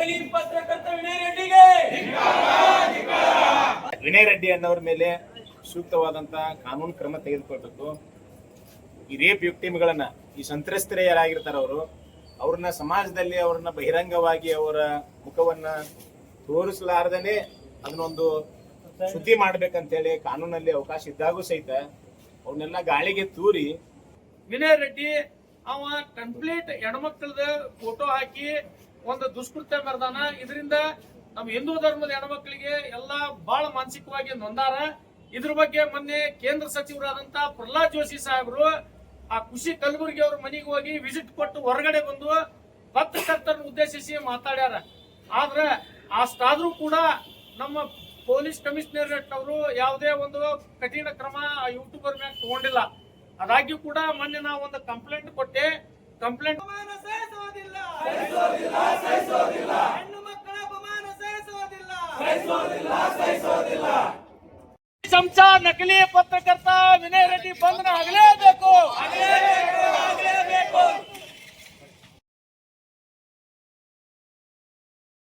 ನಕಲಿ ಪತ್ರಕರ್ತ ವಿನಯ್ ರೆಡ್ಡಿಗೆ ವಿನಯ್ ರೆಡ್ಡಿ ಅನ್ನೋರ ಮೇಲೆ ಸೂಕ್ತವಾದಂತ ಕಾನೂನು ಕ್ರಮ ತೆಗೆದುಕೊಳ್ಬೇಕು. ಈ ರೇಪ್ ವಿಕ್ಟಿಮ್ಗಳನ್ನ, ಈ ಸಂತ್ರಸ್ತರೇ ಯಾರಾಗಿರ್ತಾರ ಅವ್ರನ್ನ ಸಮಾಜದಲ್ಲಿ ಅವ್ರನ್ನ ಬಹಿರಂಗವಾಗಿ ಅವರ ಮುಖವನ್ನ ತೋರಿಸಲಾರ್ದನೆ ಅದನ್ನೊಂದು ಸುದ್ದಿ ಮಾಡ್ಬೇಕಂತೇಳಿ ಕಾನೂನಲ್ಲಿ ಅವಕಾಶ ಇದ್ದಾಗೂ ಸಹಿತ ಅವನ್ನೆಲ್ಲ ಗಾಳಿಗೆ ತೂರಿ ವಿನಯ್ ರೆಡ್ಡಿ ಅವ ಕಂಪ್ಲೀಟ್ ಹೆಣ್ಮಕ್ಳದ ಫೋಟೋ ಹಾಕಿ ಒಂದು ದುಷ್ಕೃತ್ಯ ಮೆರೆದಾನ. ಇದರಿಂದ ನಮ್ಮ ಹಿಂದೂ ಧರ್ಮದ ಹೆಣ್ಮಕ್ಳಿಗೆ ಎಲ್ಲಾ ಬಹಳ ಮಾನಸಿಕವಾಗಿ ನೊಂದಾರ. ಇದ್ರ ಬಗ್ಗೆ ಮೊನ್ನೆ ಕೇಂದ್ರ ಸಚಿವರಾದಂತ ಪ್ರಹ್ಲಾದ್ ಜೋಶಿ ಸಾಹೇಬರು ಆ ಖುಷಿ ಕಲಬುರ್ಗಿ ಅವ್ರ ಮನೆಗೆ ಹೋಗಿ ವಿಸಿಟ್ ಕೊಟ್ಟು ಹೊರಗಡೆ ಬಂದು ಪತ್ರಕರ್ತರನ್ನು ಉದ್ದೇಶಿಸಿ ಮಾತಾಡ್ಯಾರ. ಆದ್ರೆ ಅಷ್ಟಾದ್ರೂ ಕೂಡ ನಮ್ಮ ಪೊಲೀಸ್ ಕಮಿಷನರೇಟ್ ಅವರು ಯಾವುದೇ ಒಂದು ಕಠಿಣ ಕ್ರಮ ಯೂಟ್ಯೂಬರ್ ಮ್ಯಾಗ ತಗೊಂಡಿಲ್ಲ. ಅದಾಗ್ಯೂ ಕೂಡ ಮೊನ್ನೆ ನಾವು ಒಂದು ಕಂಪ್ಲೇಂಟ್ ಕೊಟ್ಟೆ. ಕಂಪ್ಲೇಂಟ್ ಹೆಣ್ಣು ಮಕ್ಕಳ ಅಪಮಾನ ಸಹಿಸುವುದಿಲ್ಲ. ಚಮಚ ನಕಲಿ ಪತ್ರಕರ್ತ